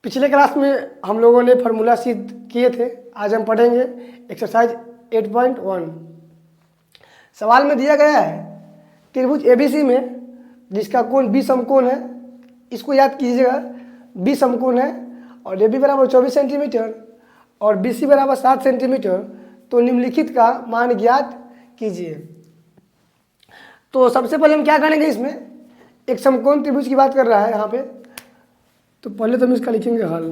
पिछले क्लास में हम लोगों ने फार्मूला सिद्ध किए थे। आज हम पढ़ेंगे एक्सरसाइज 8.1। सवाल में दिया गया है त्रिभुज एबीसी में जिसका कोण बी समकोण है। इसको याद कीजिएगा, बी समकोण है और ए बी बराबर 24 सेंटीमीटर और बी सी बराबर 7 सेंटीमीटर। तो निम्नलिखित का मान ज्ञात कीजिए। तो सबसे पहले हम क्या करेंगे, इसमें एक समकोण त्रिभुज की बात कर रहा है यहाँ पे। तो पहले तो हम इसका लिखेंगे हल।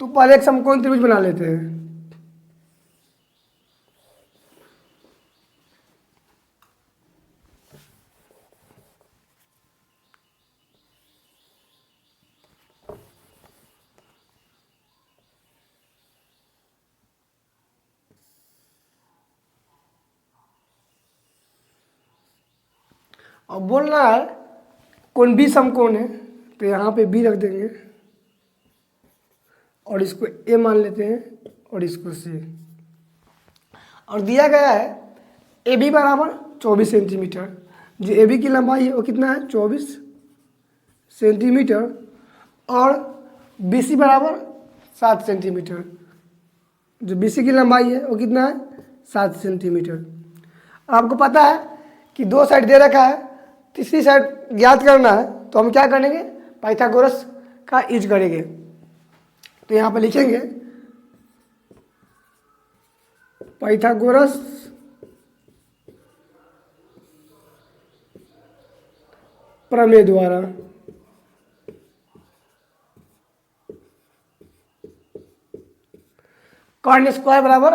तो पहले एक समकोण त्रिभुज बना लेते हैं। और बोल रहा है कोण बी समकोण है, तो यहाँ पे बी रख देंगे और इसको ए मान लेते हैं और इसको सी। और दिया गया है ए बी बराबर 24 सेंटीमीटर। जो ए बी की लंबाई है वो कितना है, 24 सेंटीमीटर और बी सी बराबर 7 सेंटीमीटर। जो बी सी की लंबाई है वो कितना है, 7 सेंटीमीटर। आपको पता है कि दो साइड दे रखा है, तीसरी साइड ज्ञात करना है। तो हम क्या करेंगे, पाइथागोरस का यूज करेंगे। तो यहाँ पर लिखेंगे पाइथागोरस प्रमेय द्वारा कर्ण स्क्वायर बराबर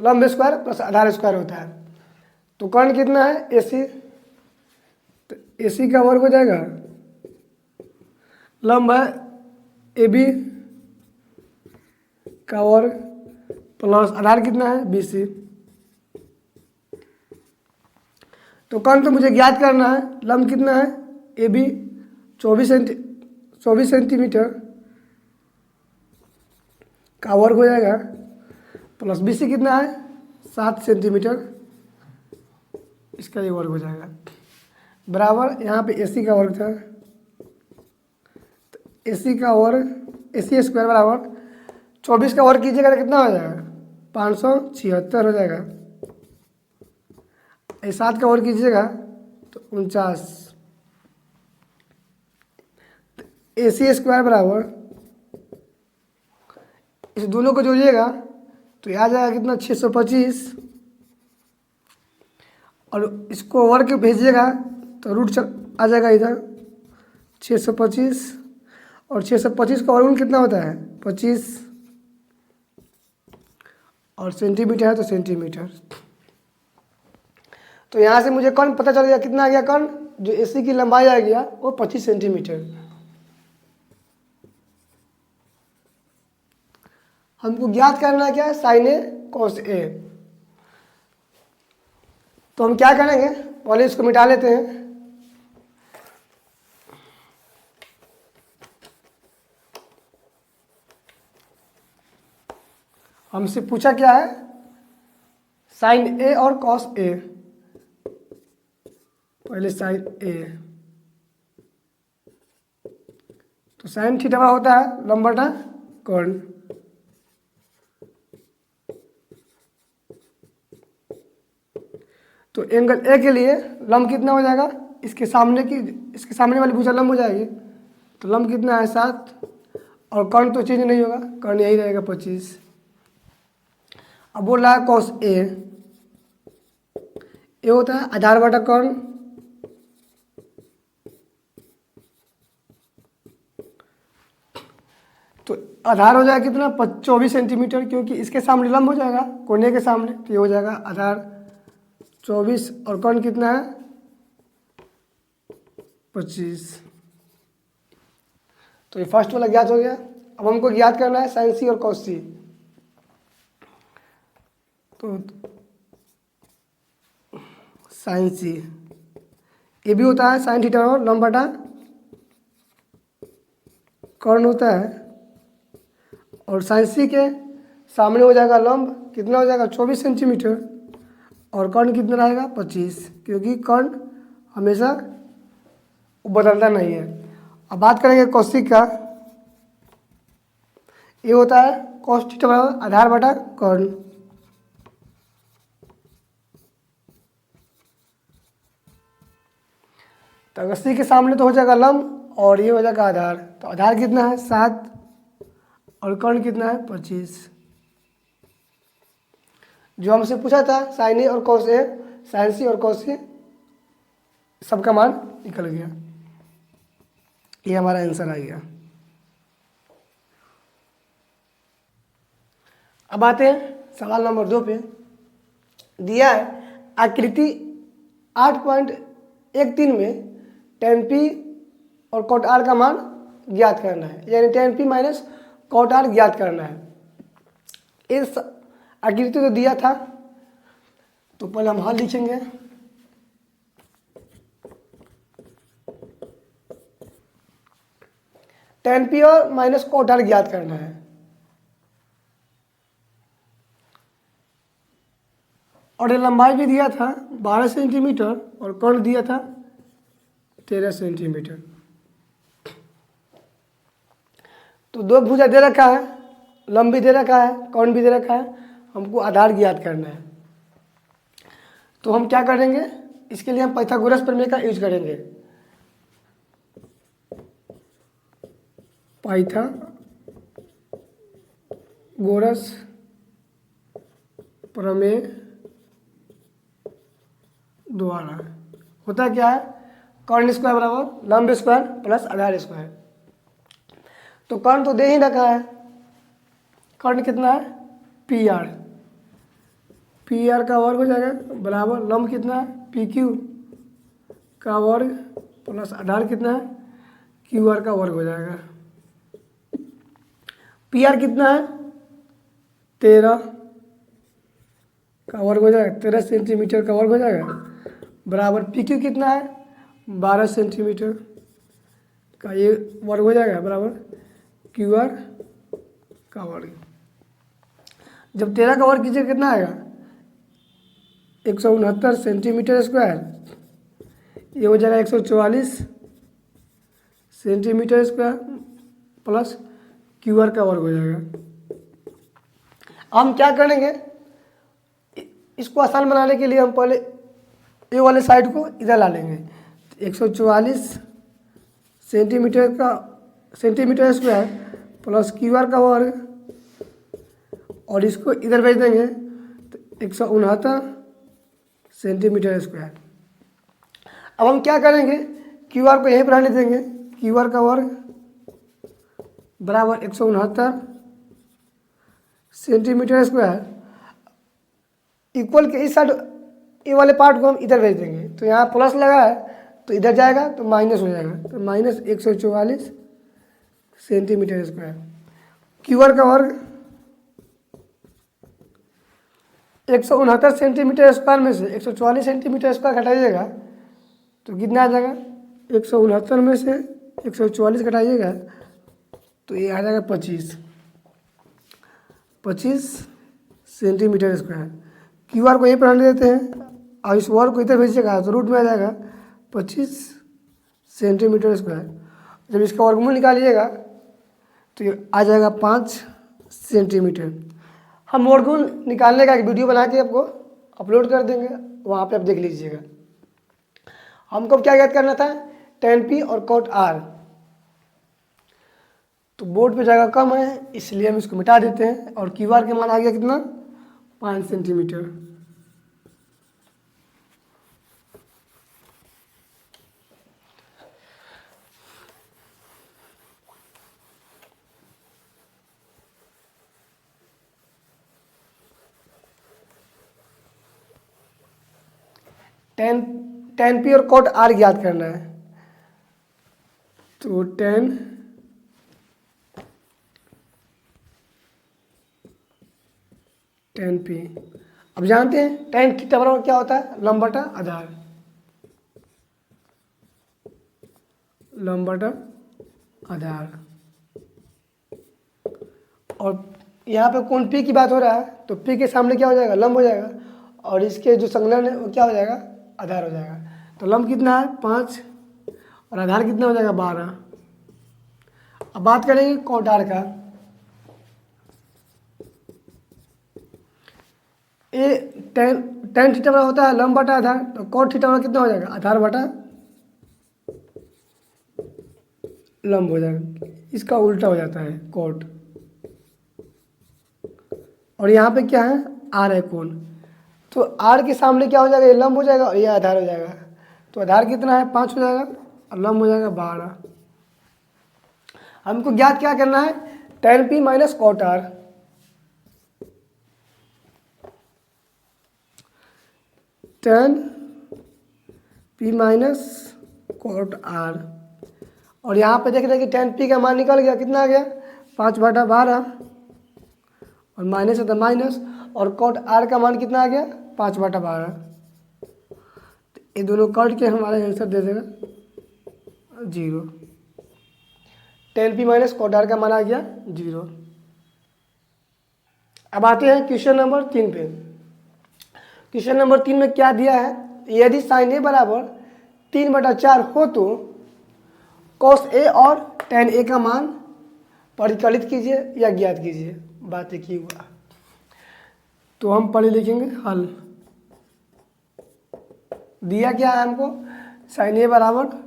लंब स्क्वायर प्लस आधार स्क्वायर होता है। तो कर्ण कितना है, ए सी। तो ए सी का वर्ग हो जाएगा, लंब है ए बी का वर्ग प्लस आधार कितना है, बी सी। तो कर्ण तो मुझे ज्ञात करना है, लंब कितना है ए बी 24 सेंटीमीटर का वर्ग हो जाएगा प्लस बी सी कितना है 7 सेंटीमीटर, इसका ये वर्ग हो जाएगा बराबर। यहाँ पे ए सी का वर्ग था, तो ए सी का वर्ग ए सी स्क्वायर बराबर 24 का वर्ग कीजिएगा तो कितना हो जाएगा, 576 हो जाएगा। 7 का वर्ग कीजिएगा तो 49। ए सी स्क्वायर बराबर इस दोनों को जोड़िएगा तो ये आ जाएगा कितना, 625। और इसको वर्ग भेजिएगा तो रूट आ जाएगा इधर 625 और 625 का वर्गमूल कितना होता है, 25 और सेंटीमीटर है तो सेंटीमीटर। तो यहाँ से मुझे कर्ण पता चल गया, कितना आ गया कर्ण, जो एसी की लंबाई आ गया वो 25 सेंटीमीटर। हमको ज्ञात करना है क्या है, साइन ए कॉस ए। तो हम क्या करेंगे, पहले इसको मिटा लेते हैं। हमसे पूछा क्या है, साइन ए और कॉस ए। पहले साइन ए, तो साइन थीटा होता है लंब बटा कर्ण। तो एंगल ए के लिए लंब कितना हो जाएगा, इसके सामने वाली भुजा लंब हो जाएगी। तो लंब कितना है 7 और कर्ण तो चेंज नहीं होगा, कर्ण यही रहेगा 25। अब बोल रहा है कॉस ए होता है आधार बटा कर्ण। तो आधार हो जाएगा कितना, 24 सेंटीमीटर, क्योंकि इसके सामने लंब हो जाएगा कोने के सामने। तो ये हो जाएगा आधार 24 और कर्ण कितना है 25। तो ये फर्स्ट वाला ज्ञात हो गया। अब हमको ज्ञात करना है साइन सी और कॉस सी। तो साइन सी ये भी होता है साइन थीटा और लंब बटा कर्ण होता है। और साइन सी के सामने हो जाएगा लंब, कितना हो जाएगा 24 सेंटीमीटर और कर्ण कितना रहेगा 25, क्योंकि कर्ण हमेशा बदलता नहीं है। अब बात करेंगे कोशिक का। ये होता है cos थीटा बराबर आधार बटा कर्ण। तो अस्सी के सामने तो हो जाएगा लंब और ये हो जाएगा आधार। तो आधार कितना है 7 और कर्ण कितना है 25। जो हमसे पूछा था साइन ए और कॉस ए, साइन सी और कॉस सी, सबका मान निकल गया। ये हमारा आंसर आ गया। अब आते हैं सवाल नंबर 2 पे। दिया है आकृति 8.13 में tan p और cot r का मान ज्ञात करना है, यानी tan p minus cot r ज्ञात करना है। इस आकृति तो दिया था, तो पहले हम हल लिखेंगे। tan p और माइनस cot r ज्ञात करना है। और ये लंबाई भी दिया था 12 सेंटीमीटर और कर्ण दिया था 13 सेंटीमीटर। तो दो भुजा दे रखा है, लंब भी दे रखा है, कर्ण भी दे रखा है, हमको आधार ज्ञात करना है। तो हम क्या करेंगे, इसके लिए हम पाइथागोरस प्रमेय का यूज करेंगे। पाइथागोरस प्रमेय द्वारा होता क्या है, कर्ण स्क्वायर बराबर लंब स्क्वायर प्लस आधार स्क्वायर। तो कर्ण तो दे ही रखा है, कर्ण कितना है पी आर, पी आर का वर्ग हो जाएगा बराबर लंब कितना है पी क्यू का वर्ग प्लस आधार कितना है क्यू आर का वर्ग हो जाएगा। पी आर कितना है 13 का वर्ग हो जाएगा, 13 सेंटीमीटर का वर्ग हो जाएगा बराबर पी क्यू कितना है 12 सेंटीमीटर का ये वर्ग हो जाएगा बराबर क्यू आर का वर्ग। जब 13 का वर्ग कीजिए कितना आएगा 169 सेंटीमीटर स्क्वायर, ये हो जाएगा 144 centimetre square plus Q R का वर्ग हो जाएगा। हम क्या करेंगे, इसको आसान बनाने के लिए हम पहले ये वाले साइड को इधर ला लेंगे। 144 centimetre square plus Q R का वर्ग और इसको इधर भेज देंगे तो 169 सेंटीमीटर स्क्वायर। अब हम क्या करेंगे, क्यू आर को यहीं पर आने देंगे, क्यू आर का वर्ग बराबर 169 सेंटीमीटर स्क्वायर इक्वल के इस साइड ये वाले पार्ट को हम इधर भेज देंगे। तो यहाँ प्लस लगा है तो इधर जाएगा तो माइनस हो जाएगा, तो minus 144 centimetre square. Q R का वर्ग 169 सेंटीमीटर स्क्वायर में से 144 सेंटीमीटर स्क्वायर घटाइएगा तो कितना आ जाएगा 169 में से 144 घटाइएगा तो ये आ जाएगा 25 सेंटीमीटर स्क्वायर। क्यू आर को यहीं पर आने देते हैं और इस वर्ग को इधर भेजिएगा तो रूट में आ जाएगा 25 सेंटीमीटर स्क्वायर। जब इसका वर्गमूल निकालिएगा तो ये आ जाएगा 5 सेंटीमीटर। हम वर्गमूल निकालने का एक वीडियो बना के आपको अपलोड कर देंगे, वहाँ पे आप देख लीजिएगा। हमको क्या याद करना था tan p और cot r, तो बोर्ड पे जगह कम है इसलिए हम इसको मिटा देते हैं और क्यू आर के मान आ गया कितना 5 सेंटीमीटर। tan p और cot r ज्ञात करना है, तो tan p अब जानते हैं tan थीटा बराबर क्या होता है लंब बटा आधार, लंब बटा आधार। और यहाँ पे कौन p की बात हो रहा है तो p के सामने क्या हो जाएगा लंब हो जाएगा और इसके जो संलग्न है वो क्या हो जाएगा आधार हो जाएगा। तो लंब कितना है 5 और आधार कितना हो जाएगा 12। अब बात करेंगे कॉट आर का। ए टेन टेन थीटा बड़ा होता है लंब बटा आधार, तो कॉट थीटा बड़ा कितना हो जाएगा, आधार बटा लंब हो जाएगा। इसका उल्टा हो जाता है कॉट। और यहाँ पे क्या है, आर है कोण, तो आर के सामने क्या हो जाएगा, ये लंब हो जाएगा और ये आधार हो जाएगा। तो आधार कितना है 5 हो जाएगा और लंब हो जाएगा 12। हमको ज्ञात क्या करना है, tan p minus cot r. tan p minus cot r, और यहाँ पे देख रहे हैं कि tan p का मान निकल गया, कितना आ गया 5/12, और माइनस है तो माइनस, और कॉट आर का मान कितना आ गया 5/12। तो ये दोनों कट के हमारा आंसर दे देगा 0। tan p minus cot r का मान आ गया 0। अब आते हैं क्वेश्चन नंबर 3 पे। क्वेश्चन नंबर 3 में क्या दिया है, यदि साइन ए बराबर 3/4 हो तो कॉस ए और tan ए का मान परिकलित कीजिए या ज्ञात कीजिए। बात एक ही हुआ, तो हम पढ़े लिखेंगे हल। दिया क्या है हमको, साइन ए बराबर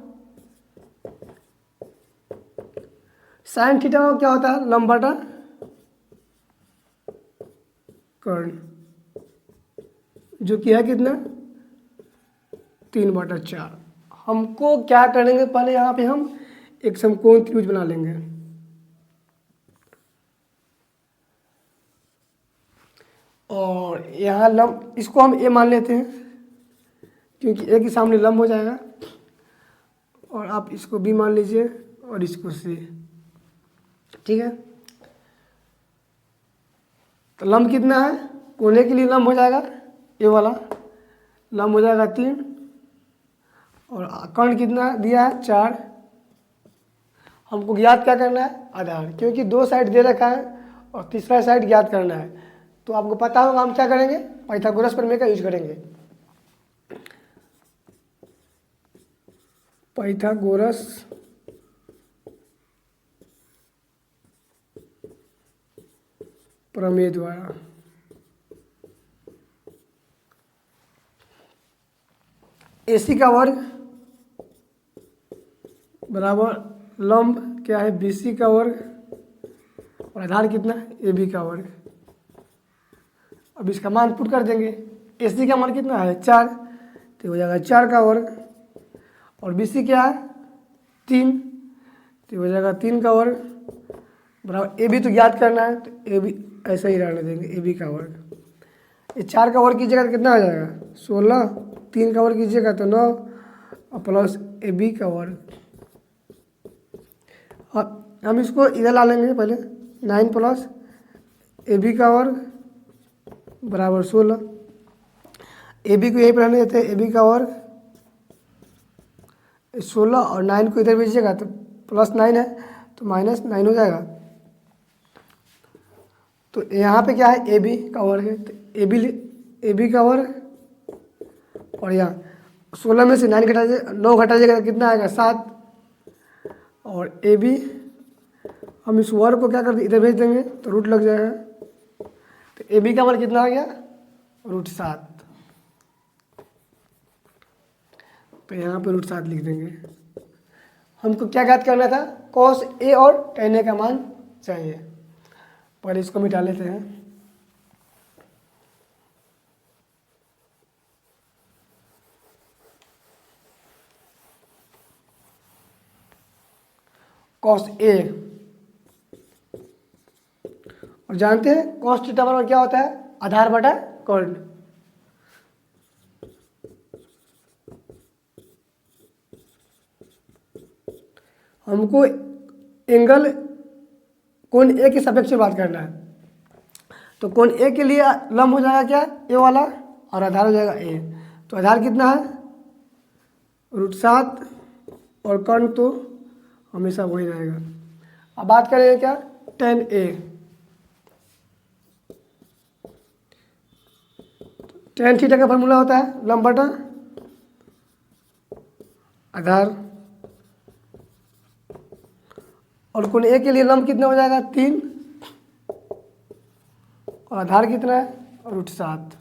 साइन थीटा में क्या होता है, लंब बटा कर्ण, जो कि है कितना 3/4। हमको क्या करेंगे, पहले यहाँ पे हम एक समकोण त्रिभुज बना लेंगे। और यहाँ लंब, इसको हम ए मान लेते हैं क्योंकि ए के सामने लंब हो जाएगा, और आप इसको बी मान लीजिए और इसको सी। ठीक है, तो लंब कितना है, कोने के लिए लंब हो जाएगा ये वाला, लंब हो जाएगा 3, और कर्ण कितना दिया है 4। हमको ज्ञात क्या करना है, आधार, क्योंकि 2 साइड दे रखा है और तीसरा साइड ज्ञात करना है। तो आपको पता होगा हम क्या करेंगे, पाइथागोरस प्रमेय का यूज करेंगे। पाइथागोरस प्रमेय द्वारा AC का वर्ग बराबर लंब क्या है BC का वर्ग, और आधार कितना AB का वर्ग। अब इसका मान पुट कर देंगे, AC का मान कितना है 4, तो हो जाएगा 4 का वर्ग, और BC क्या है 3, तो हो जाएगा 3 का वर्ग, बराबर AB तो ज्ञात करना है, तो AB ऐसा ही रहने देंगे AB का वर्ग। ये 4 का वर्ग कीजिएगा तो कितना आ जाएगा 16, 3 का वर्ग कीजिएगा तो 9, और प्लस AB का वर्ग। और हम इसको इधर ला लेंगे पहले, 9 प्लस AB का वर्ग बराबर 16। AB को यहीं पर रहने देते हैं, AB का वर्ग 16, और 9 को इधर भेजिएगा तो प्लस 9 है तो माइनस 9 हो जाएगा। तो यहाँ पे क्या है AB का वर्ग है, तो AB का वर्ग, और यहाँ 16 में से 9 घटा 9 घटा जाएगा तो कितना आएगा 7, और AB हम इस वर्ग को क्या कर इधर भेज देंगे तो रूट लग जाएगा, तो AB का मान कितना आ गया √7। तो यहाँ पे √7 लिख देंगे। हमको क्या ज्ञात करना था, कॉस ए और tan ए का मान चाहिए। पहले इसको मिटा लेते हैं। कॉस ए, और जानते हैं कॉस थीटा बराबर क्या होता है, आधार बटा कर्ण। हमको एंगल कोण ए के सापेक्ष में बात करना है, तो कोण ए के लिए लंब हो जाएगा क्या ए वाला, और आधार हो जाएगा ए। तो आधार कितना है √7, और कर्ण तो हमेशा वही रहेगा। अब बात करेंगे क्या tan ए। tan थीटा का फॉर्मूला होता है लंब बटा आधार, और कोण ए के लिए लंब कितना हो जाएगा 3 और आधार कितना है √7।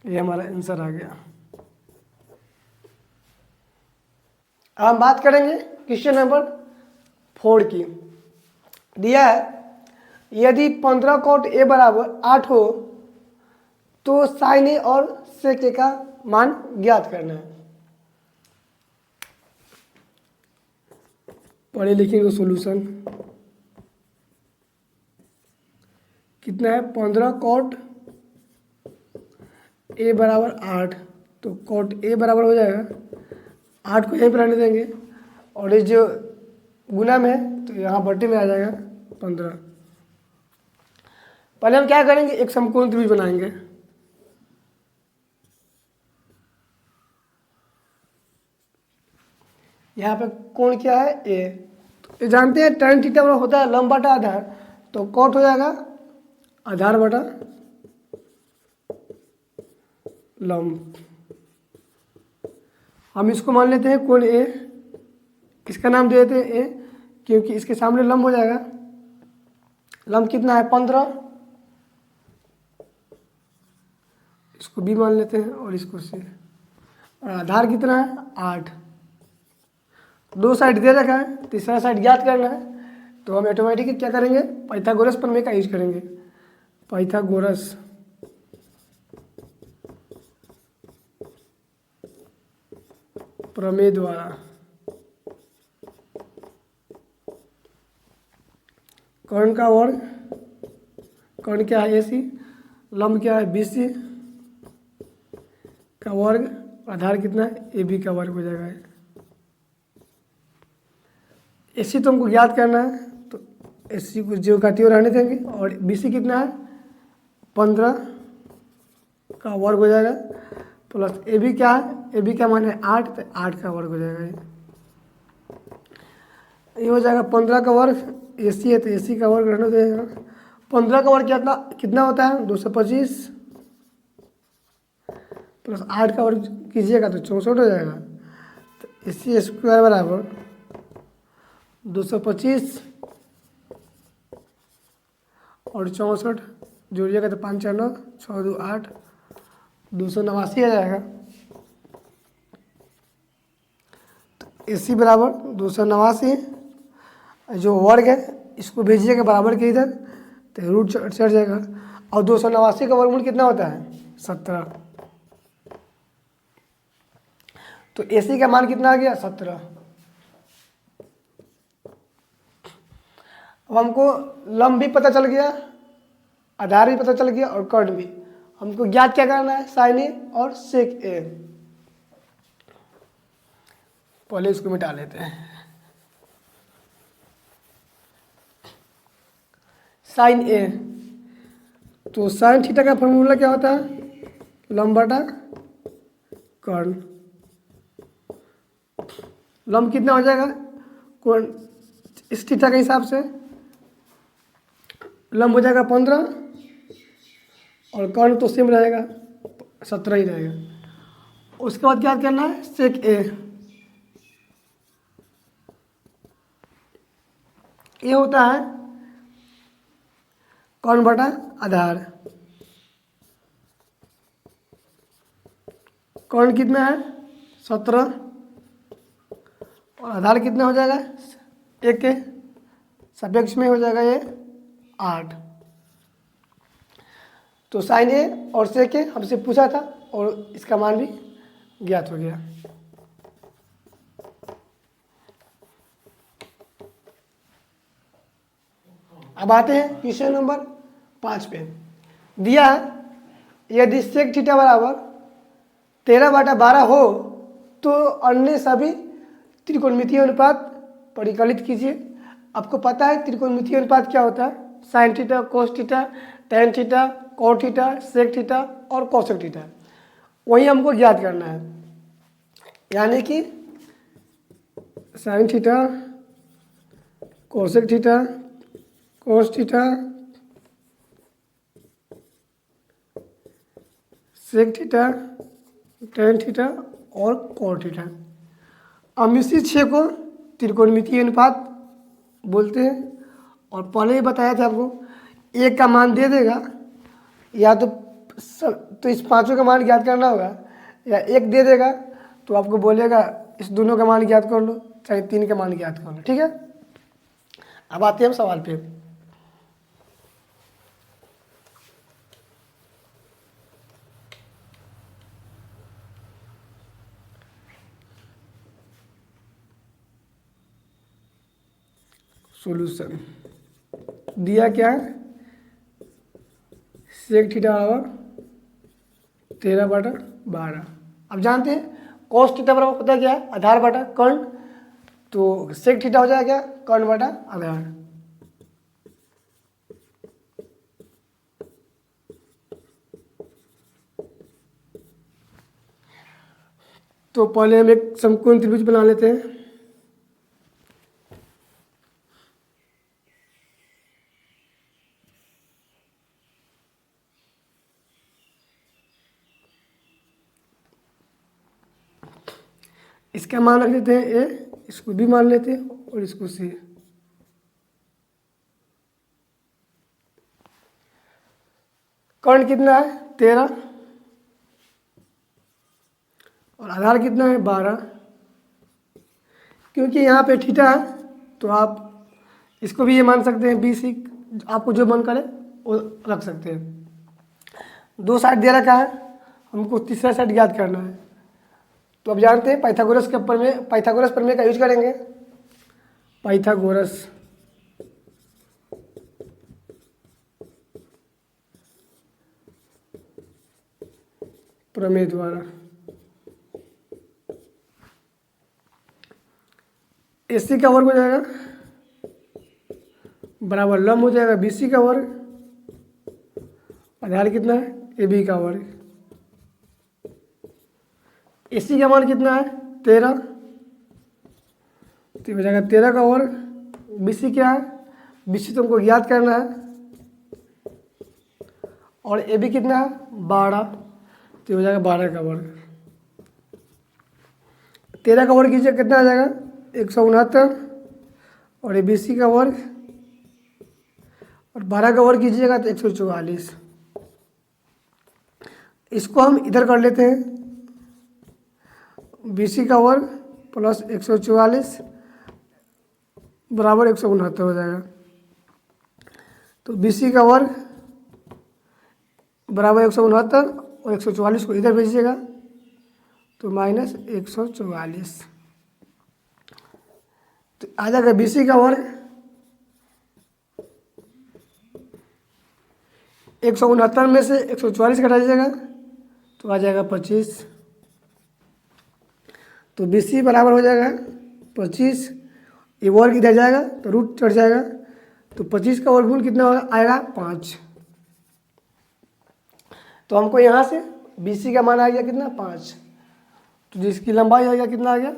ये हमारा आंसर आ गया। अब हम बात करेंगे क्वेश्चन नंबर 4 की। दिया है यदि 15 cot A बराबर 8 हो तो sin A और sec A का मान ज्ञात करना है। पढ़े लिखेंगे सोल्यूशन कितना है 15 cot A बराबर 8, तो cot A बराबर हो जाएगा 8 को यहीं पर रहने देंगे और ये जो गुना में है तो यहाँ बट्टे में आ जाएगा 15। पहले हम क्या करेंगे एक समकोण त्रिभुज बनाएंगे। यहाँ पे कोण क्या है ए, तो जानते हैं tan थीटा होता है लंब बटा आधार, तो कॉट हो जाएगा आधार बटा लंब। हम इसको मान लेते हैं कोण ए, इसका नाम दे देते हैं ए क्योंकि इसके सामने लंब हो जाएगा। लंब कितना है 15, इसको बी मान लेते हैं और इसको सी, और आधार कितना है 8। दो साइड दे रखा है, तीसरा साइड ज्ञात करना है, तो हम ऑटोमेटिक क्या करेंगे पाइथागोरस प्रमेय का यूज करेंगे। पाइथागोरस प्रमेय द्वारा कर्ण का वर्ग, कर्ण क्या है AC, लंब क्या है BC का वर्ग, आधार कितना है AB का वर्ग हो जाएगा। AC तो हमको ज्ञात करना है, तो AC को जो काटी रहने देंगे और BC कितना है 15 का वर्ग हो जाएगा, प्लस AB क्या है, AB का मान है 8, तो 8 का वर्ग हो जाएगा। ये हो जाएगा 15 का वर्ग, AC है तो AC का वर्ग रहने देगा। 15 का वर्ग कितना होता है 225, प्लस 8 का वर्ग कीजिएगा तो 64 हो जाएगा। तो AC² बराबर 225 और 64 जोड़िएगा तो 5 4 9 6 2 8 289 आ जाएगा। तो AC बराबर 289, जो वर्ग है इसको भेजिएगा बराबर के इधर तो रूट चढ़ जाएगा, और 289 का वर्गमूल कितना होता है 17। तो AC का मान कितना आ गया 17। अब हमको लंब भी पता चल गया, आधार भी पता चल गया और कर्ण भी। हमको ज्ञात क्या करना है sin A और sec A। पहले इसको मिटा लेते हैं। sin A, तो sin थीटा का फॉर्मूला क्या होता है लंब बटा कर्ण। लंब कितना हो जाएगा कोण इस थीटा के हिसाब से, लंब हो जाएगा 15 और कर्ण तो सेम रहेगा 17 ही रहेगा। उसके बाद क्या करना है sec A, ये होता है कर्ण बटा आधार। कर्ण कितना है 17 और आधार कितना हो जाएगा 1 के सापेक्ष में हो जाएगा ये 8। तो sin A और sec A हमसे पूछा था और इसका मान भी ज्ञात हो गया। अब आते हैं क्वेश्चन नंबर 5 पे। दिया है यदि sec थीटा बराबर 13/12 हो तो अन्य सभी त्रिकोणमितीय अनुपात परिकलित कीजिए। आपको पता है त्रिकोणमितीय अनुपात क्या होता है, sin theta cos theta tan theta cot theta sec theta और cosec थीटा, वही हमको ज्ञात करना है। यानी कि sin theta cosec theta cos theta sec theta tan theta और cot थीटा। हम इसी 6 को त्रिकोणमितीय अनुपात बोलते हैं। और पहले ही बताया था आपको, एक का मान दे देगा, या तो इस पांचों का मान ज्ञात करना होगा, या एक दे देगा तो आपको बोलेगा इस दोनों का मान ज्ञात कर लो, चाहे तीन का मान ज्ञात कर लो। ठीक है, अब आते हैं हम सवाल पे। सॉल्यूशन दिया क्या है, सेक थीटा बराबर 13/12। अब जानते हैं कॉस थीटा बराबर पता क्या है, आधार बटा कर्ण, तो सेक थीटा हो जाएगा क्या, कर्ण बटा आधार। तो पहले हम एक समकोण त्रिभुज बना लेते हैं। इसका मान रख देते हैं ए, इसको भी मान लेते हैं और इसको सी। कर्ण कितना है 13 और आधार कितना है 12। क्योंकि यहाँ पे थीटा है तो आप इसको भी ये मान सकते हैं बी सी, आपको जो मन करे वो रख सकते हैं। दो साइड दे रखा है, हमको तीसरा साइड ज्ञात करना है। तो अब जानते हैं पाइथागोरस के पाइथागोरस प्रमेय का यूज करेंगे। पाइथागोरस प्रमेय द्वारा एसी का वर्ग हो जाएगा बराबर लंब हो जाएगा बीसी का वर्ग, आधार कितना है ए बी का वर्ग। एसी का मान कितना है 13, तो हो जाएगा 13 का वर्ग। बीसी क्या है, बीसी तुमको याद करना है, और ए बी कितना है 12, तो हो जाएगा 12 का वर्ग। 13 का वर्ग कीजिए कितना आ जाएगा 169, और ए बी सी का वर्ग, और 12 का वर्ग कीजिएगा तो 144। इसको हम इधर कर लेते हैं, बीसी का वर्ग प्लस 144 बराबर 169 हो जाएगा। तो बीसी का वर्ग बराबर 169 और 144 को इधर भेजिएगा तो माइनस 144। तो आ जाएगा बीसी का वर्ग 169 में से 144 घटा दीजिएगा तो आ जाएगा 25। तो बीसी बराबर हो जाएगा 25, ये वर्ग इधर जाएगा तो रूट चढ़ जाएगा, तो 25 का वर्गमूल कितना आएगा 5। तो हमको यहाँ से बीसी का मान आ गया कितना 5, तो जिसकी लंबाई आ गया कितना आ गया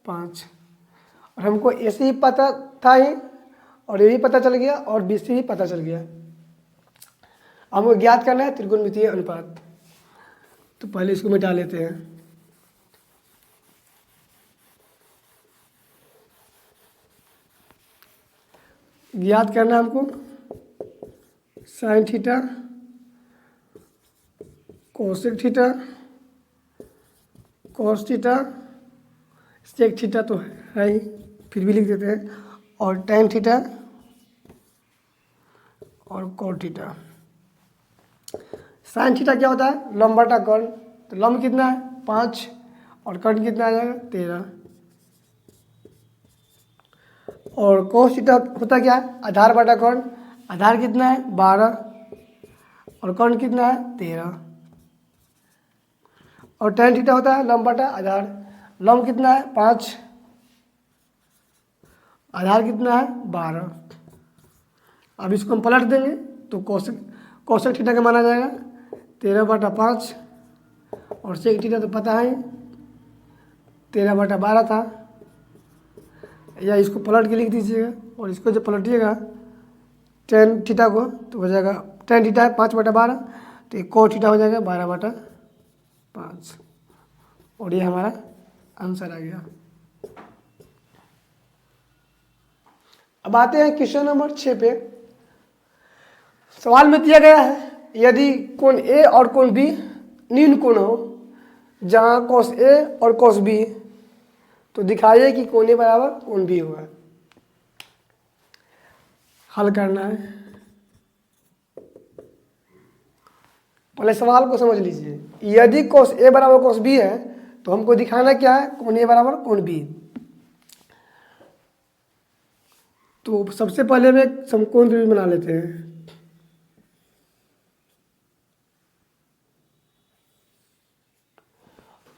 5। और हमको एसी ही पता था ही, और ये भी पता चल गया, और बीसी भी पता चल गया। हमको ज्ञात करना है त्रिकोणमितीय अनुपात। तो पहले इसको मिटा लेते हैं। ज्ञात करना हमको sine theta cosec theta cos theta, sec theta तो है ही, फिर भी लिख देते हैं, और टैन थीटा और कॉट थीटा। साइन थीटा क्या होता है लंब बटा कर्ण, तो लंब कितना है 5 और कर्ण कितना आ जाएगा 13। और कोस थीटा होता क्या है आधार बटा कर्ण, आधार कितना है 12 और कर्ण कितना है 13। और टैन थीटा होता है लंब बटा आधार, लंब कितना है 5, आधार कितना है 12। अब इसको हम पलट देंगे तो कोसेक थीटा का माना जाएगा 13/5, और सेक थीटा तो पता है 13/12 था, या इसको पलट के लिख दीजिएगा, और इसको जब पलटिएगा टैन थीटा को तो हो जाएगा टैन थीटा है 5/12, तो कोस थीटा हो जाएगा 12/5, और ये हमारा आंसर आ गया। अब आते हैं क्वेश्चन नंबर 6 पे। सवाल में दिया गया है यदि कोण ए और कोण बी न्यून कोण हो जहाँ cos ए और cos बी, तो दिखाइए कि कोण ए बराबर कोण बी होगा। हल करना है। पहले सवाल को समझ लीजिए। यदि cos ए बराबर cos बी है तो हमको दिखाना क्या है, कोण ए बराबर कोण बी। तो सबसे पहले में एक समकोण त्रिभुज बना लेते हैं।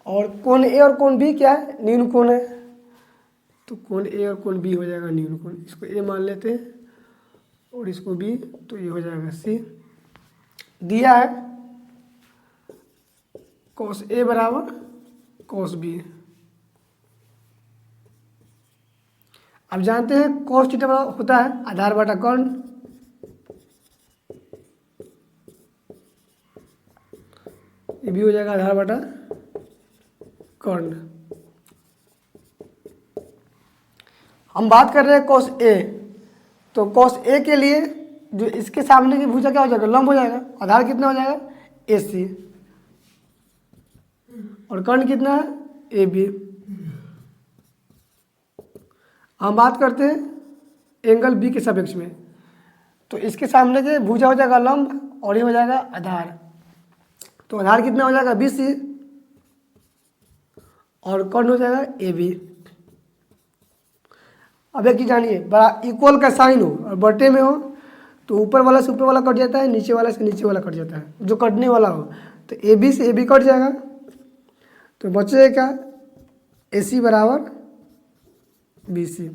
और कोण ए और कोण बी क्या है, न्यून कोण है, तो कोण ए और कोण बी हो जाएगा न्यून कोण। इसको ए मान लेते हैं और इसको बी, तो ये हो जाएगा सी। दिया है cos ए बराबर cos बी। अब जानते हैं cos थीटा बराबर होता है आधार बटा कर्ण, ये भी हो जाएगा आधार बटा कर्ण। हम बात कर रहे हैं cos ए, तो cos ए के लिए जो इसके सामने की भुजा क्या हो जाएगा, लंब हो जाएगा। आधार कितना हो जाएगा, ए सी, और कर्ण कितना है, ए बी। हम बात करते हैं एंगल बी के सापेक्ष में, तो इसके सामने के भुजा हो जाएगा लंब और ये हो जाएगा आधार, तो आधार कितना हो जाएगा बी सी, और कर्ण हो जाएगा ए बी। अब एक चीज जानिए, बड़ा इक्वल का साइन हो और बटे में हो तो ऊपर वाला से ऊपर वाला कट जाता है, नीचे वाला से नीचे वाला कट जाता है। जो कटने वाला हो तो ए बी से ए बी कट जाएगा, तो बचेगा क्या, ए सी बराबर बी सी।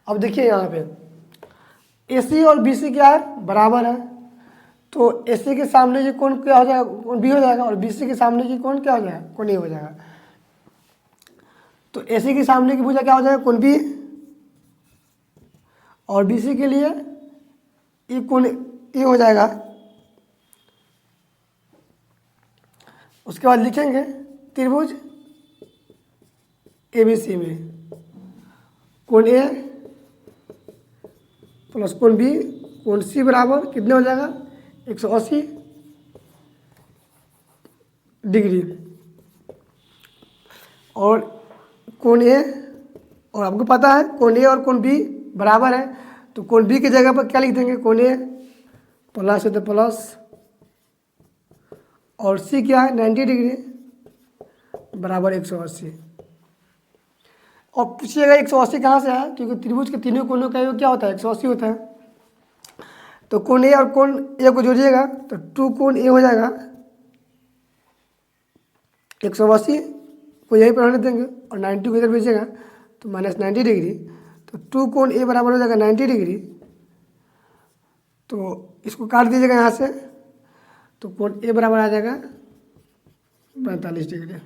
अब देखिए यहाँ पे ए सी और बी सी क्या है, बराबर है, तो ए सी के सामने की कोण क्या हो जाएगा, कोण बी हो जाएगा, और बी सी के सामने की कोण क्या हो जाएगा, कोण ए हो जाएगा। तो ए सी के सामने की भुजा क्या हो जाएगा, कोण बी, और बी सी के लिए ये कोण ए हो जाएगा। उसके बाद लिखेंगे त्रिभुज ए बी सी में कोण ए प्लस कोण बी, कोण सी बराबर कितने हो जाएगा, 180 डिग्री। और कोण ए, और आपको पता है कोण ए और कोण बी बराबर है, तो कोण बी की जगह पर क्या लिख देंगे, कोण ए प्लस है तो प्लस, और सी क्या है 90 डिग्री बराबर 180। और पूछिएगा 180 कहाँ से है, क्योंकि त्रिभुज के तीनों कोणों का योग क्या होता है, 180 होता है। तो कोण ए और कोण ए को जोड़िएगा तो 2 कोण ए हो जाएगा 180 को यहीं पर रहने देंगे, और 90 को इधर भेजिएगा तो -90 डिग्री, तो 2 कोण ए बराबर हो जाएगा 90 डिग्री। तो इसको काट दीजिएगा यहाँ से, तो कोण ए बराबर आ जाएगा 45 डिग्री।